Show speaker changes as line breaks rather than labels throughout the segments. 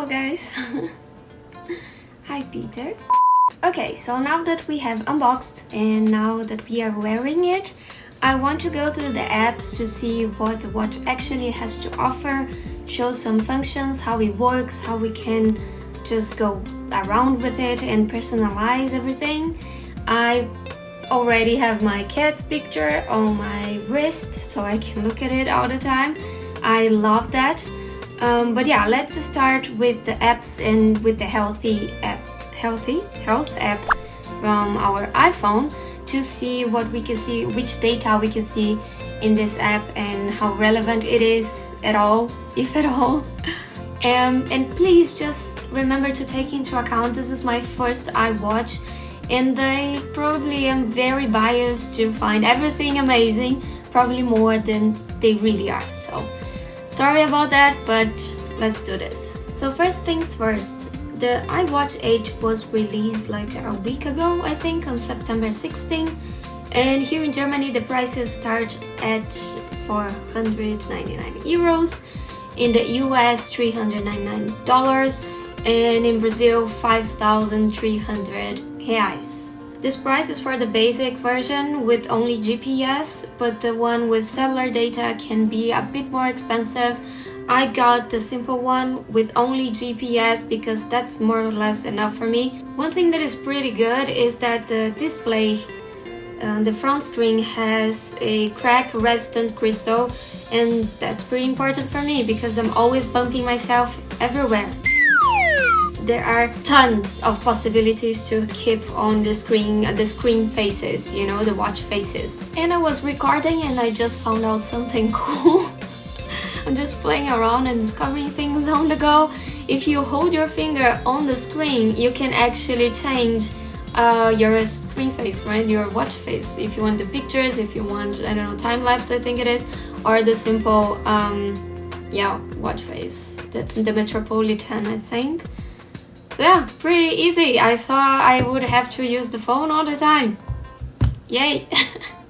guys. Hi Peter. Okay, so now that we have unboxed and now that we are wearing it, I want to go through the apps to see what the watch actually has to offer, show some functions, how it works, how we can just go around with it and personalize everything. I already have my cat's picture on my wrist so I can look at it all the time. I love that. But yeah, let's start with the apps and with the health app from our iPhone to see what we can see, which data we can see in this app and how relevant it is at all, if at all. And please just remember to take into account this is my first iWatch and I probably am very biased to find everything amazing, probably more than they really are. So sorry about that, but let's do this. So first things first, the iWatch 8 was released like a week ago, I think, on September 16. And here in Germany, the prices start at 499 euros. In the US, $399. And in Brazil, 5,300 reais. This price is for the basic version with only GPS, but the one with cellular data can be a bit more expensive. I got the simple one with only GPS because that's more or less enough for me. One thing that is pretty good is that the display, the front screen has a crack resistant crystal, and that's pretty important for me because I'm always bumping myself everywhere. There are tons of possibilities to keep on the screen faces, you know, the watch faces. And I was recording and I just found out something cool. I'm just playing around and discovering things on the go. If you hold your finger on the screen, you can actually change your screen face, right? Your watch face. If you want the pictures, if you want, I don't know, time lapse, I think it is, or the simple, watch face. That's the Metropolitan, I think. Yeah, pretty easy. I thought I would have to use the phone all the time. Yay!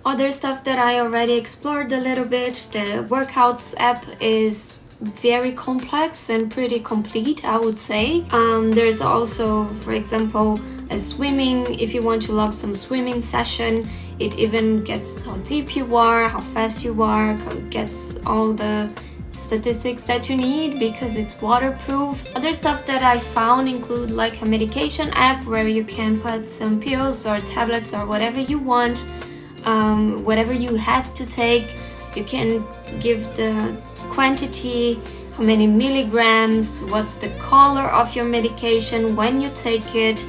Other stuff that I already explored a little bit, the workouts app is very complex and pretty complete, I would say. There's also, for example, a swimming. If you want to log some swimming session, it even gets how deep you are, how fast you are, it gets all the statistics that you need because it's waterproof. Other stuff that I found include like a medication app where you can put some pills or tablets or whatever you want, whatever you have to take. You can give the quantity, how many milligrams, what's the color of your medication, when you take it,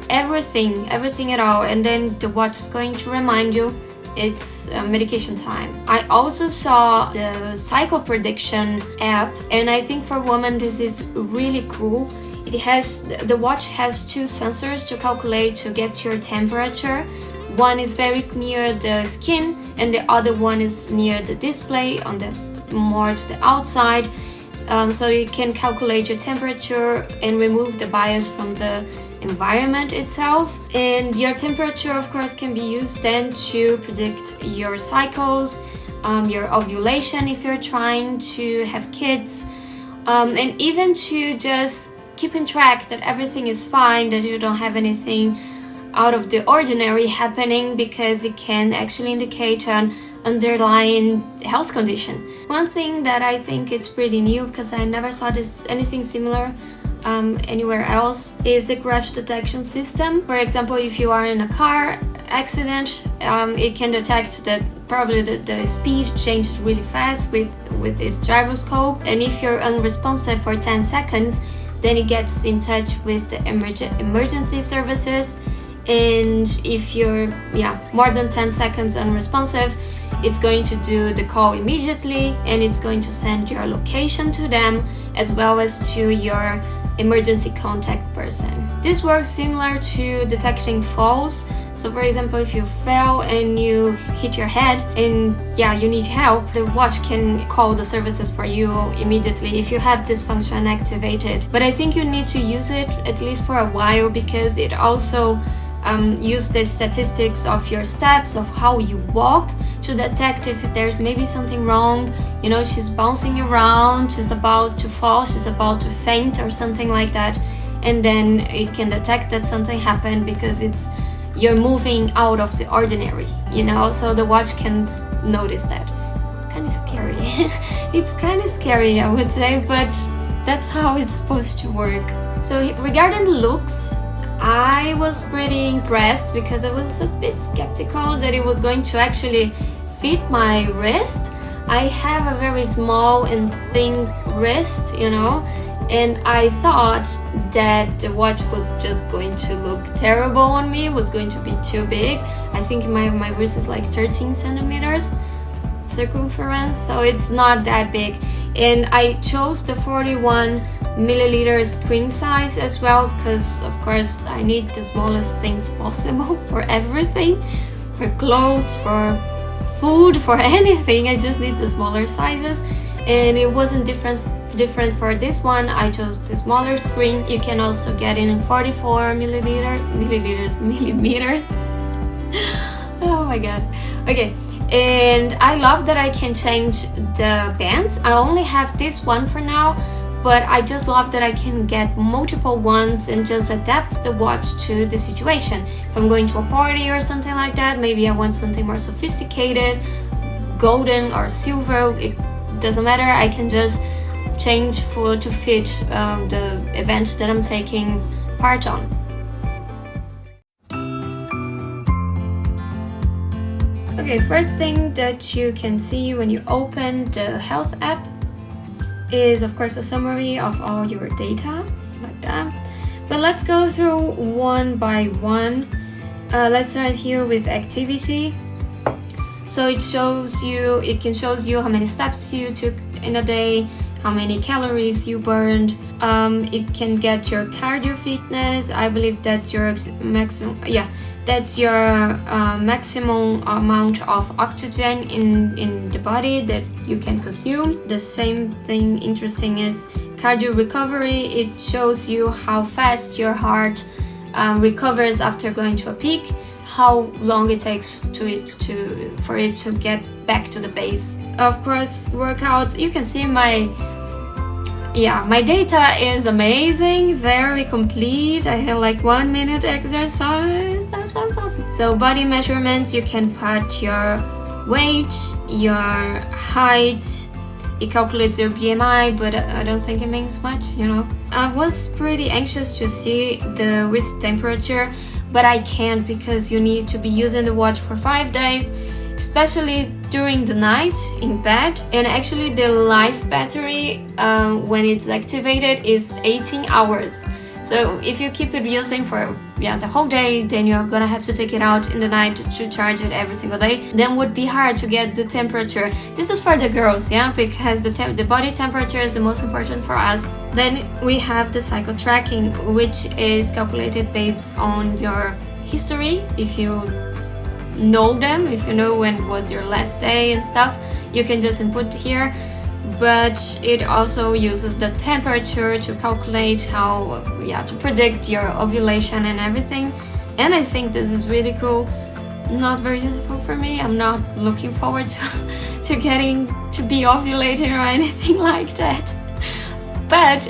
everything at all. And then the watch is going to remind you it's medication time. I also saw the cycle prediction app, and I think for women this is really cool. The watch has two sensors to calculate to get your temperature. One is very near the skin and the other one is near the display on the more to the outside. So you can calculate your temperature and remove the bias from the environment itself. And your temperature, of course, can be used then to predict your cycles, your ovulation if you're trying to have kids, and even to just keep in track that everything is fine, that you don't have anything out of the ordinary happening, because it can actually indicate an underlying health condition. One thing that I think it's pretty new, because I never saw anything similar anywhere else, is the crash detection system. For example, if you are in a car accident, it can detect that probably the speed changes really fast with its gyroscope, and if you're unresponsive for 10 seconds, then it gets in touch with the emergency services. And if you're more than 10 seconds unresponsive, it's going to do the call immediately and it's going to send your location to them as well as to your emergency contact person. This works similar to detecting falls. So for example, if you fell and you hit your head and you need help, the watch can call the services for you immediately if you have this function activated. But I think you need to use it at least for a while, because it also use the statistics of your steps, of how you walk, to detect if there's maybe something wrong. You know, she's bouncing around, she's about to fall, she's about to faint or something like that. And then it can detect that something happened because you're moving out of the ordinary, you know, so the watch can notice that. It's kind of scary. It's kind of scary, I would say, but that's how it's supposed to work. So regarding the looks, I was pretty impressed because I was a bit skeptical that it was going to actually fit my wrist. I have a very small and thin wrist, you know, and I thought that the watch was just going to look terrible on me, was going to be too big. I think my wrist is like 13 centimeters circumference, so it's not that big. And I chose the 41 milliliter screen size as well because of course I need the smallest things possible for everything, for clothes, for food, for anything. I just need the smaller sizes, and it wasn't different for this one. I chose the smaller screen. You can also get it in 44 millimeters. Oh my god. Okay, and I love that I can change the bands. I only have this one for now, but I just love that I can get multiple ones and just adapt the watch to the situation. If I'm going to a party or something like that, maybe I want something more sophisticated, golden or silver, it doesn't matter. I can just change to fit the event that I'm taking part on. Okay, first thing that you can see when you open the health app is of course a summary of all your data, like that. But let's go through one by one. Let's start here with activity. So it can show you how many steps you took in a day, how many calories you burned. It can get your cardio fitness. I believe that's your maximum. Yeah, that's your maximum amount of oxygen in the body that you can consume. The same thing interesting is cardio recovery. It shows you how fast your heart recovers after going to a peak, how long it takes for it to get back to the base. Of course, workouts. You can see my data is amazing, very complete. I had like 1 minute exercise. That sounds awesome. So body measurements, you can put your weight, your height. It calculates your BMI, but I don't think it means much, you know. I was pretty anxious to see the wrist temperature, but I can't because you need to be using the watch for 5 days, especially during the night in bed. And actually the life battery when it's activated is 18 hours. So if you keep it using for the whole day, then you're gonna have to take it out in the night to charge it every single day. Then would be hard to get the temperature. This is for the girls, because the body temperature is the most important for us. Then we have the cycle tracking, which is calculated based on your history. If you know them, if you know when was your last day and stuff, you can just input here. But it also uses the temperature to calculate to predict your ovulation and everything. And I think this is really cool. Not very useful for me. I'm not looking forward to getting to be ovulating or anything like that. But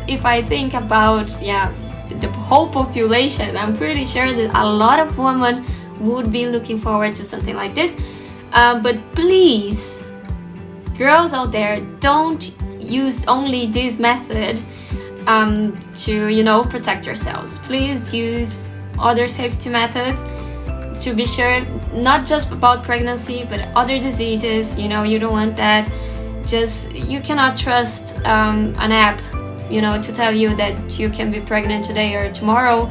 if I think about the whole population, I'm pretty sure that a lot of women would be looking forward to something like this. But please, girls out there, don't use only this method to protect yourselves. Please use other safety methods to be sure, not just about pregnancy but other diseases. You don't want that. You cannot trust an app to tell you that you can be pregnant today or tomorrow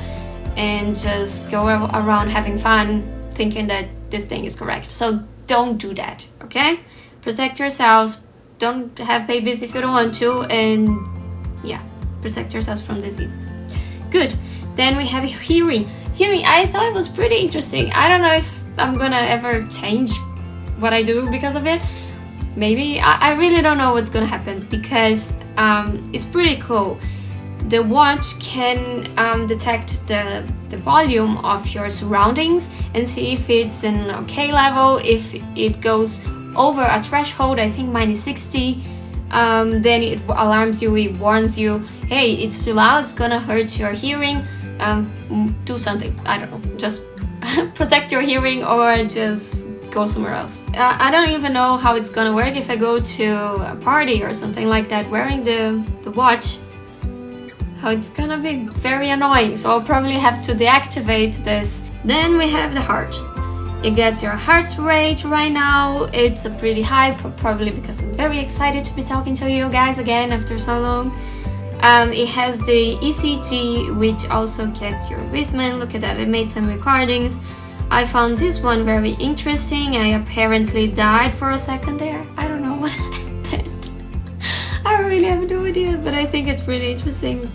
and just go around having fun thinking that this thing is correct. So don't do that, okay? Protect yourselves. Don't have babies if you don't want to, and protect yourselves from diseases. Good. Then we have hearing. I thought it was pretty interesting. I don't know if I'm gonna ever change what I do because of it. Maybe. I really don't know what's gonna happen because it's pretty cool. the watch can detect the volume of your surroundings and see if it's an okay level. If it goes over a threshold, I think mine is 60, then it alarms you, it warns you, hey, it's too loud, it's gonna hurt your hearing, do something, I don't know, just protect your hearing or just go somewhere else. I don't even know how it's gonna work if I go to a party or something like that wearing the watch. How it's gonna be very annoying, so I'll probably have to deactivate this. Then we have the heart. It gets your heart rate right now. It's a pretty high, probably because I'm very excited to be talking to you guys again after so long. It has the ECG, which also gets your rhythm. Look at that, I made some recordings. I found this one very interesting. I apparently died for a second there. I don't know what happened. I really have no idea, but I think it's really interesting.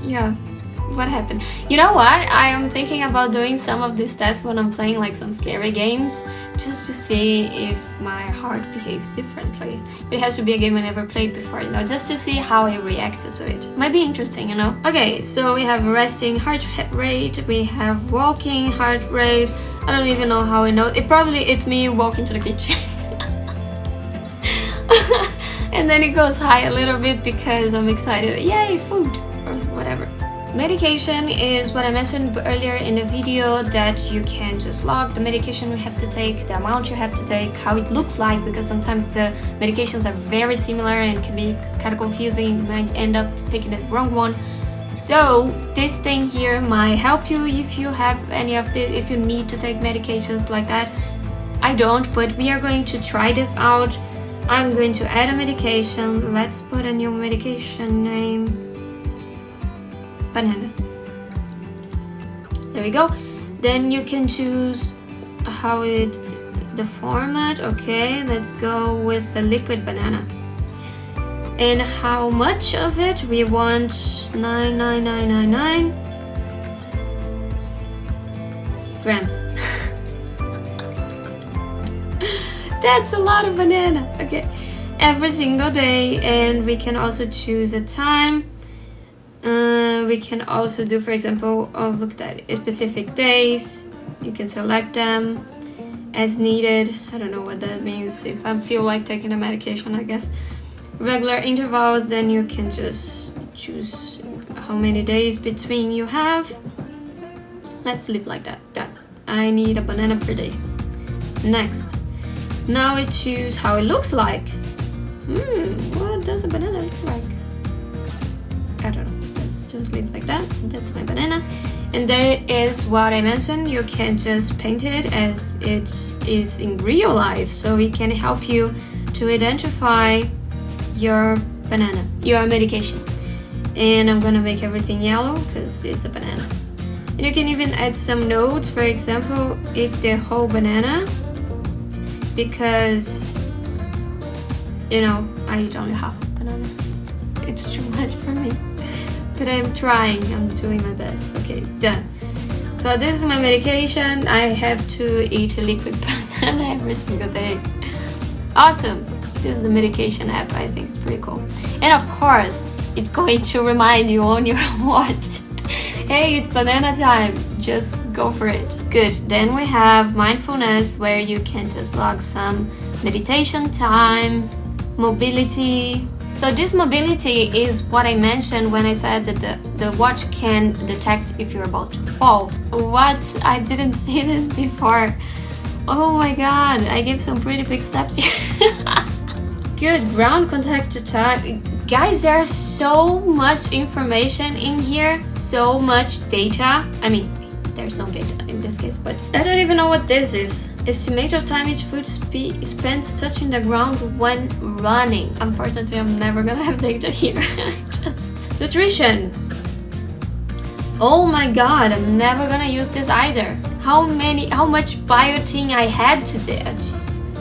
Yeah, what happened? You know what? I am thinking about doing some of these tests when I'm playing like some scary games, just to see if my heart behaves differently. It has to be a game I never played before, you know, just to see how I reacted to it. Might be interesting, you know? Okay, so we have resting heart rate, we have walking heart rate. I don't even know how I know. It's me walking to the kitchen. And then it goes high a little bit because I'm excited. Yay, food! Or whatever. Medication is what I mentioned earlier in the video, that you can just log the medication you have to take, the amount you have to take, how it looks like, because sometimes the medications are very similar and can be kind of confusing. You might end up taking the wrong one. So this thing here might help you if you have any of the, if you need to take medications like that. I don't, but we are going to try this out. I'm going to add a medication. Let's put a new medication name. Banana. There we go. Then you can choose the format. Okay, let's go with the liquid banana. And how much of it? We want 99999 grams. That's a lot of banana. Okay, every single day. And we can also choose a time. We can also do, for example, look at that, specific days. You can select them as needed. I don't know what that means. If I feel like taking a medication, I guess. Regular intervals, then you can just choose how many days between you have. Let's leave like that. Done. I need a banana per day. Next. Now we choose how it looks like. What does a banana look like? I don't know. Just leave like that. That's my banana. And there is what I mentioned. You can just paint it as it is in real life, so it can help you to identify your banana, your medication. And I'm gonna make everything yellow because it's a banana. And you can even add some notes. For example, eat the whole banana, because you know I eat only half a banana. It's too much for me. But I'm trying, I'm doing my best. Okay, done. So this is my medication. I have to eat a liquid banana every single day. Awesome. This is the medication app. I think it's pretty cool. And of course, it's going to remind you on your watch. Hey, it's banana time. Just go for it. Good. Then we have mindfulness, where you can just log some meditation time, mobility. So this mobility is what I mentioned when I said that the watch can detect if you're about to fall. What? I didn't see this before. Oh my god, I gave some pretty big steps here. Good, ground contact time. Guys, there's so much information in here, so much data. I mean, there's no data in this case, but I don't even know what this is. Estimated time each foot spends touching the ground when running. Unfortunately, I'm never gonna have data here. Just nutrition. Oh my god, I'm never gonna use this either. How much biotin I had today? Oh, Jesus.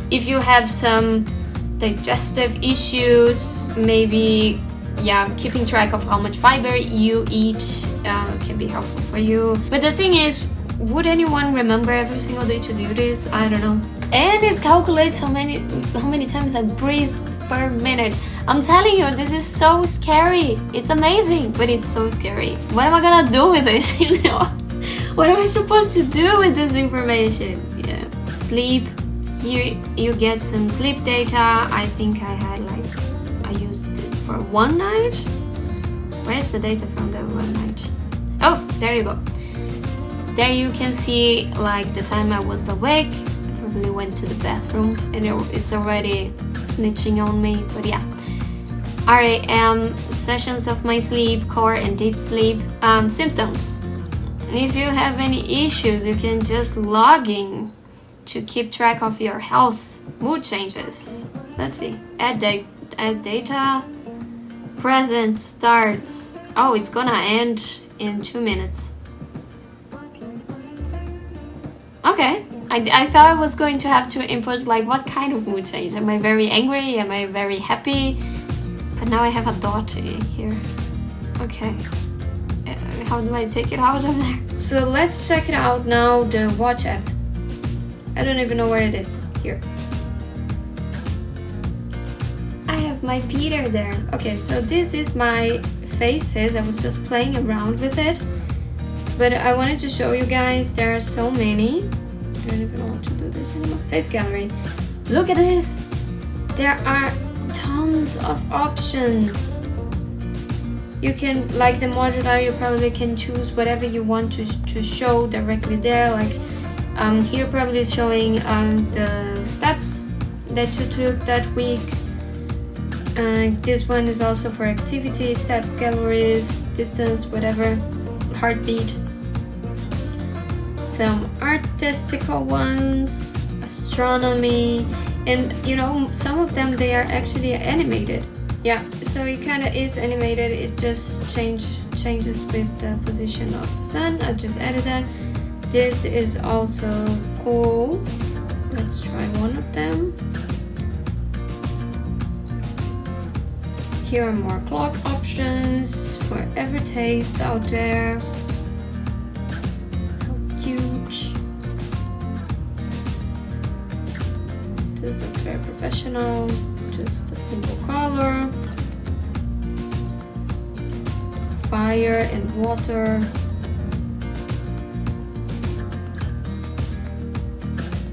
If you have some digestive issues, maybe, yeah, keeping track of how much fiber you eat can be helpful for you. But the thing is, would anyone remember every single day to do this? I don't know. And it calculates how many times I breathe per minute. I'm telling you, this is so scary. It's amazing, but it's so scary. What am I gonna do with this? You know, what am I supposed to do with this information? Yeah, sleep. Here you get some sleep data. I think I used it for one night. Where's the data from the one night? Oh, there you go. There you can see like the time I was awake. I probably went to the bathroom and it's already snitching on me, but yeah. REM, sessions of my sleep, core and deep sleep. Symptoms. If you have any issues, you can just log in to keep track of your health. Mood changes. Let's see. Add data. Present starts. Oh, it's gonna end in 2 minutes. Okay. I thought I was going to have to input like what kind of mood change. Am I very angry? Am I very happy? But now I have a dot here. Okay. How do I take it out of there? So let's check it out now, the watch app. I don't even know where it is. Here. I have my Peter there. Okay, so this is my faces. I was just playing around with it. But I wanted to show you guys, there are so many. I don't even know how to do this anymore. Face gallery. Look at this. There are tons of options. You can, like the modular, you probably can choose whatever you want to show directly there. Like here probably is showing the steps that you took that week. This one is also for activity, steps, calories, distance, whatever, heartbeat. Some artistical ones, astronomy, and you know, some of them they are actually animated. Yeah, so it kind of is animated. It just changes with the position of the sun. I just added that. This is also cool. Let's try one of them. Here are more clock options for every taste out there. How cute. This looks very professional. Just a simple color. Fire and water.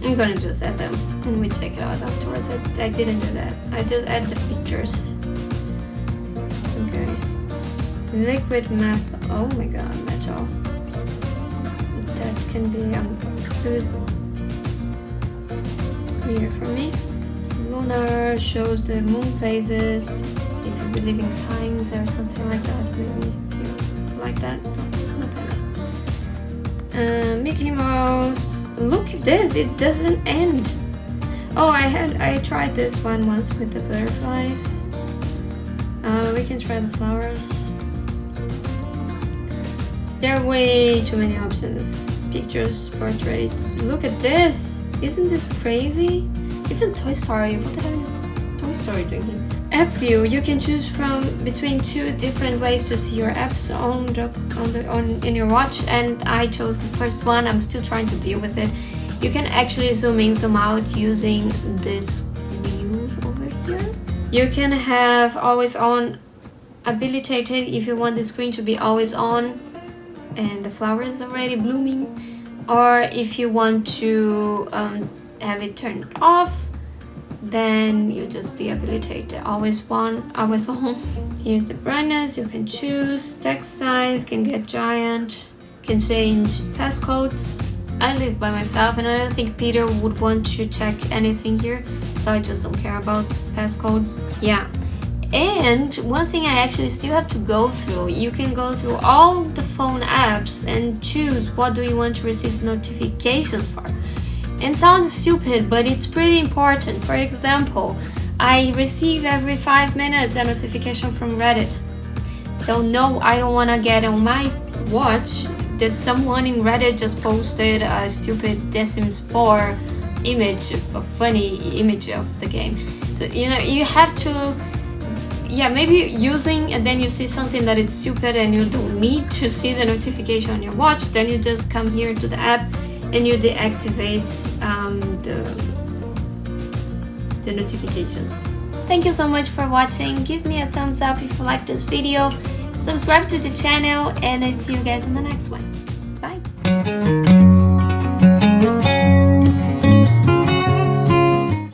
I'm gonna just add them and we check it out afterwards. I didn't do that. I just add the pictures. Okay. Liquid meth. Oh my god, metal. That can be weird for me. Lunar shows the moon phases. If you believe in signs or something like that, maybe you like that. Mickey Mouse. Look at this, it doesn't end. Oh, I tried this one once with the butterflies. We can try the flowers. There are way too many options. Pictures, portraits. Look at this. Isn't this crazy? Even Toy Story. What the hell is Toy Story doing here? App view. You can choose from between 2 different ways to see your apps in your watch, and I chose the first one. I'm still trying to deal with it. You can actually zoom in, zoom out using this view over here. You can have always on habilitated if you want the screen to be always on and the flower is already blooming, or if you want to have it turned off, then you just dehabilitate the always on. Here's the brightness. You can choose text size, can get giant, can change passcodes. I live by myself and I don't think Peter would want to check anything here, so I just don't care about passcodes. Yeah. And one thing I actually still have to go through, you can go through all the phone apps and choose what do you want to receive notifications for. It sounds stupid, but it's pretty important. For example, I receive every 5 minutes a notification from Reddit. So no, I don't want to get on my watch that someone in Reddit just posted a stupid The Sims 4 image, a funny image of the game. So, you know, you have to, yeah, maybe using and then you see something that is stupid and you don't need to see the notification on your watch, then you just come here to the app and you deactivate the notifications. Thank you so much for watching. Give me a thumbs up if you like this video. Subscribe to the channel, and I see you guys in the next one. Bye!